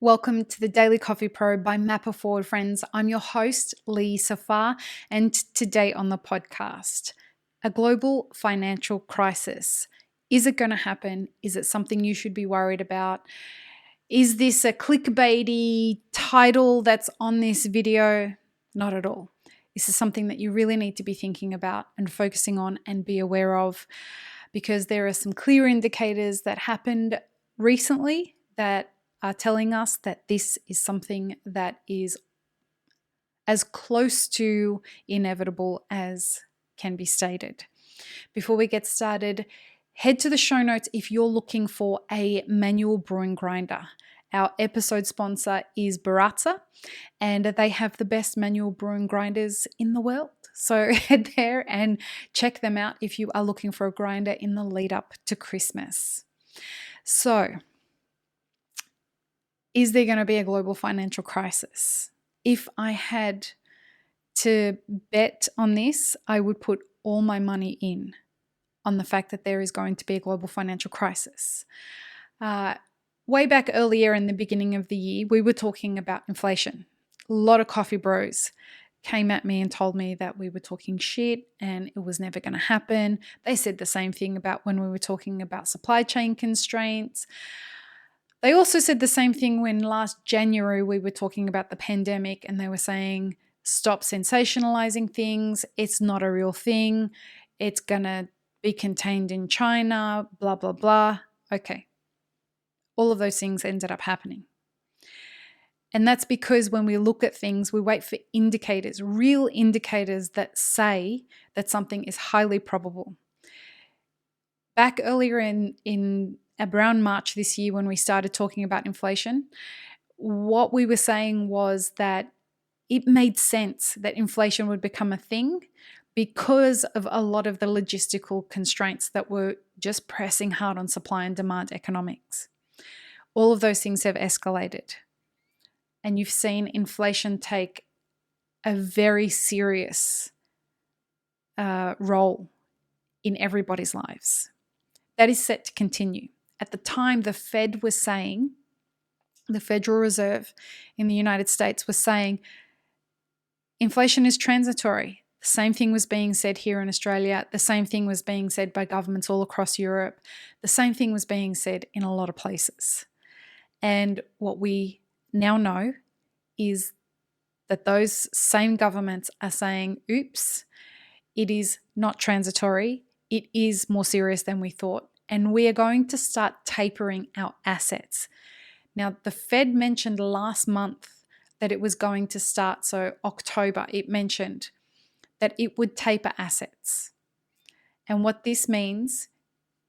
Welcome to the Daily Coffee Pro by Mapper Forward, friends. I'm your host, Lee Safar, and today on the podcast, a global financial crisis. Is it going to happen? Is it something you should be worried about? Is this a clickbaity title that's on this video? Not at all. This is something that you really need to be thinking about and focusing on and be aware of, because there are some clear indicators that happened recently that are telling us that this is something that is as close to inevitable as can be stated. Before we get started, head to the show notes if you're looking for a manual brewing grinder. Our episode sponsor is Baratza, and they have the best manual brewing grinders in the world. So head there and check them out if you are looking for a grinder in the lead up to Christmas. So, is there going to be a global financial crisis? If I had to bet on this, I would put all my money in on the fact that there is going to be a global financial crisis. Way back earlier in the beginning of the year, we were talking about inflation. A lot of coffee bros came at me and told me that we were talking shit and it was never going to happen. They said the same thing about when we were talking about supply chain constraints. They also said the same thing when last January we were talking about the pandemic and they were saying, stop sensationalizing things. It's not a real thing. It's going to be contained in China, blah, blah, blah. Okay. All of those things ended up happening. And that's because when we look at things, we wait for indicators, real indicators that say that something is highly probable. Back earlier in around March this year, when we started talking about inflation, what we were saying was that it made sense that inflation would become a thing because of a lot of the logistical constraints that were just pressing hard on supply and demand economics. All of those things have escalated. And you've seen inflation take a very serious role in everybody's lives. That is set to continue. At the time, the Fed was saying, the Federal Reserve in the United States was saying, inflation is transitory. The same thing was being said here in Australia. The same thing was being said by governments all across Europe. The same thing was being said in a lot of places. And what we now know is that those same governments are saying, oops, it is not transitory. It is more serious than we thought. And we are going to start tapering our assets. Now, the Fed mentioned last month that it was going to start, so October, it mentioned that it would taper assets. And what this means,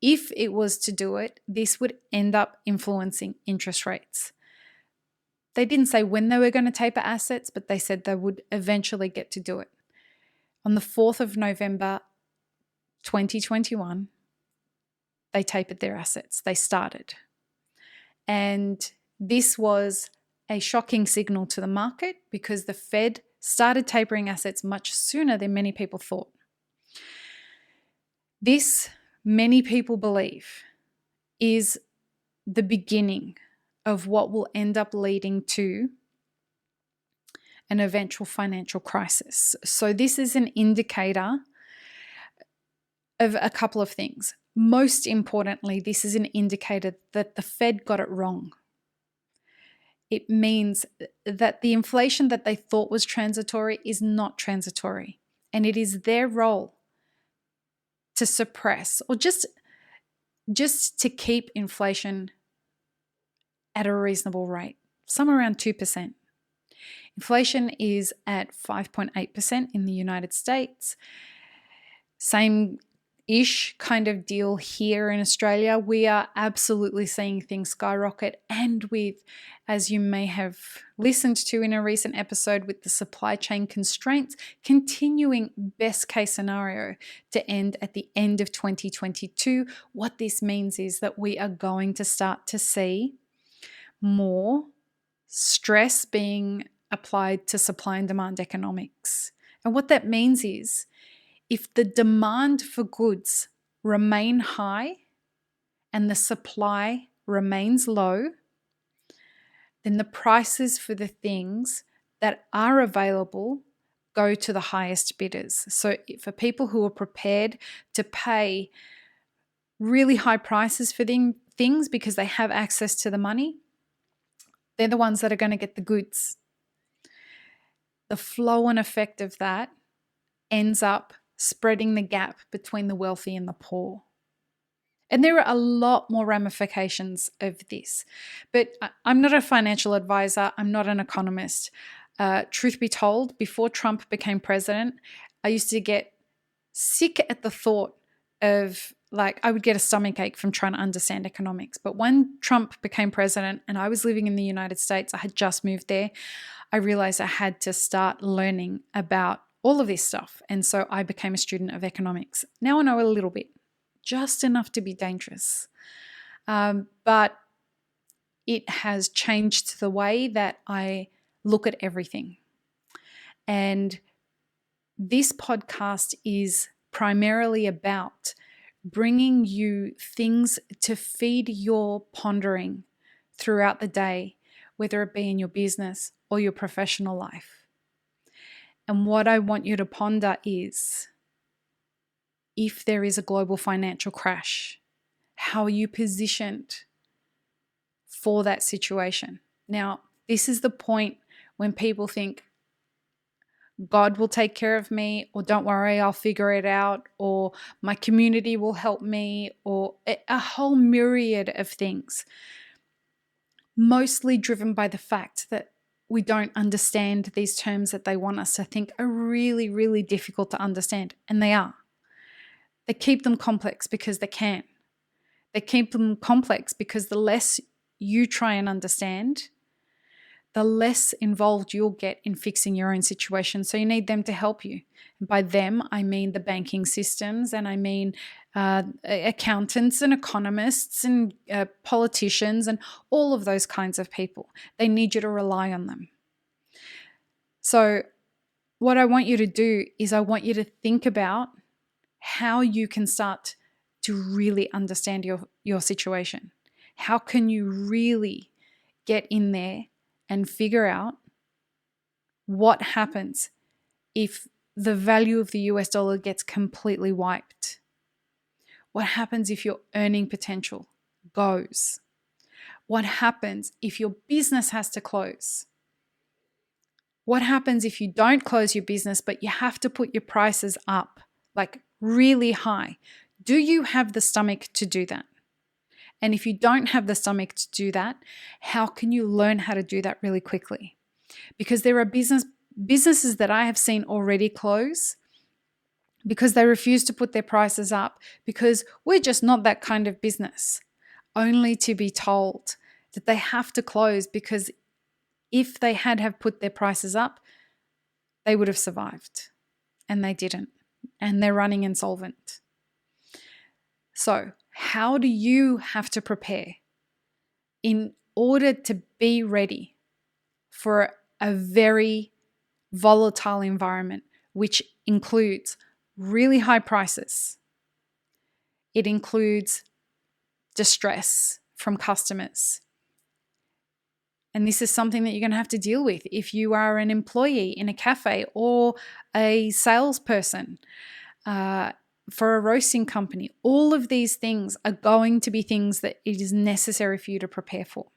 if it was to do it, this would end up influencing interest rates. They didn't say when they were going to taper assets, but they said they would eventually get to do it. On the 4th of November, 2021, they tapered their assets. They started. And this was a shocking signal to the market because the Fed started tapering assets much sooner than many people thought. This, many people believe, is the beginning of what will end up leading to an eventual financial crisis. So this is an indicator of a couple of things. Most importantly, this is an indicator that the Fed got it wrong. It means that the inflation that they thought was transitory is not transitory. And it is their role to suppress or just to keep inflation at a reasonable rate, somewhere around 2%. Inflation is at 5.8% in the United States. Same-ish kind of deal here in Australia. We are absolutely seeing things skyrocket, and with, as you may have listened to in a recent episode, with the supply chain constraints continuing best case scenario to end at the end of 2022. What this means is that we are going to start to see more stress being applied to supply and demand economics. And what that means is if the demand for goods remain high and the supply remains low, then the prices for the things that are available go to the highest bidders. So for people who are prepared to pay really high prices for things because they have access to the money, they're the ones that are going to get the goods. The flow and effect of that ends up spreading the gap between the wealthy and the poor. And there are a lot more ramifications of this. But I'm not a financial advisor. I'm not an economist. Truth be told, before Trump became president, I used to get sick at the thought of, like, I would get a stomach ache from trying to understand economics. But when Trump became president and I was living in the United States, I had just moved there, I realized I had to start learning about all of this stuff. And so I became a student of economics. Now I know a little bit, just enough to be dangerous. But it has changed the way that I look at everything. And this podcast is primarily about bringing you things to feed your pondering throughout the day, whether it be in your business or your professional life. And what I want you to ponder is, if there is a global financial crash, how are you positioned for that situation? Now, this is the point when people think, God will take care of me, or don't worry, I'll figure it out, or my community will help me, or a whole myriad of things, mostly driven by the fact that we don't understand these terms that they want us to think are really, really difficult to understand, and they are. They keep them complex because they can. They keep them complex because the less you try and understand, the less involved you'll get in fixing your own situation. So you need them to help you. And by them, I mean the banking systems, and I mean accountants and economists and politicians and all of those kinds of people. They need you to rely on them. So what I want you to do is I want you to think about how you can start to really understand your situation. How can you really get in there and figure out what happens if the value of the US dollar gets completely wiped? What happens if your earning potential goes? What happens if your business has to close? What happens if you don't close your business, but you have to put your prices up, like really high? Do you have the stomach to do that? And if you don't have the stomach to do that, how can you learn how to do that really quickly? Because there are businesses that I have seen already close because they refuse to put their prices up, because we're just not that kind of business, only to be told that they have to close because if they had have put their prices up, they would have survived, and they didn't, and they're running insolvent. So how do you have to prepare in order to be ready for a very volatile environment, which includes really high prices? It includes distress from customers. And this is something that you're going to have to deal with if you are an employee in a cafe or a salesperson for a roasting company. All of these things are going to be things that it is necessary for you to prepare for.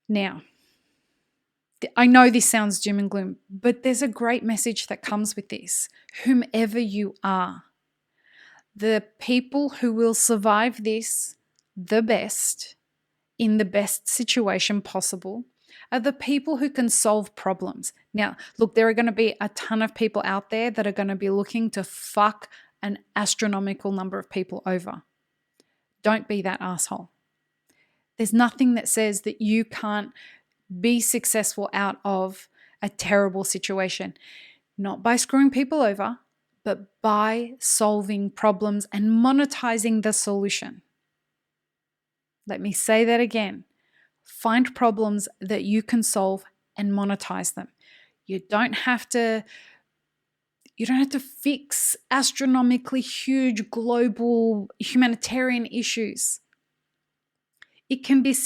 Now, I know this sounds doom and gloom, but there's a great message that comes with this. Whomever you are, the people who will survive this the best, in the best situation possible, are the people who can solve problems. Now, look, there are going to be a ton of people out there that are going to be looking to fuck an astronomical number of people over. Don't be that asshole. There's nothing that says that you can't be successful out of a terrible situation, not by screwing people over, but by solving problems and monetizing the solution. Let me say that again. Find problems that you can solve and monetize them. You don't have to fix astronomically huge global humanitarian issues. It can be as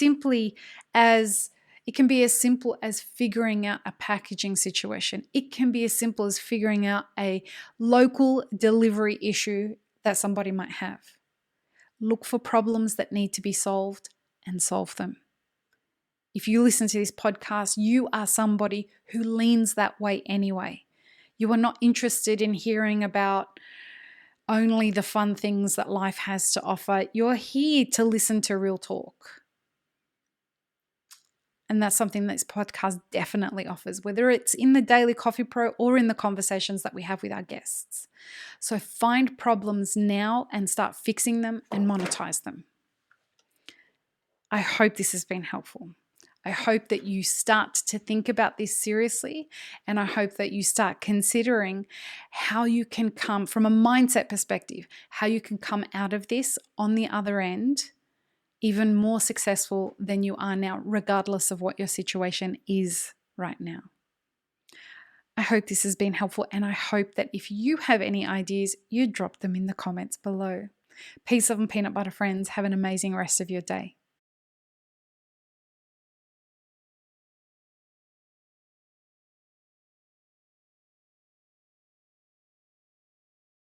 simple as figuring out a packaging situation. It can be as simple as figuring out a local delivery issue that somebody might have. Look for problems that need to be solved and solve them. If you listen to this podcast, you are somebody who leans that way anyway. You are not interested in hearing about only the fun things that life has to offer. You're here to listen to real talk. And that's something this podcast definitely offers, whether it's in the Daily Coffee Pro or in the conversations that we have with our guests. So find problems now and start fixing them and monetize them. I hope this has been helpful. I hope that you start to think about this seriously, and I hope that you start considering how you can come, from a mindset perspective, how you can come out of this on the other end even more successful than you are now, regardless of what your situation is right now. I hope this has been helpful, and I hope that if you have any ideas, you drop them in the comments below. Peace, love, and peanut butter friends. Have an amazing rest of your day.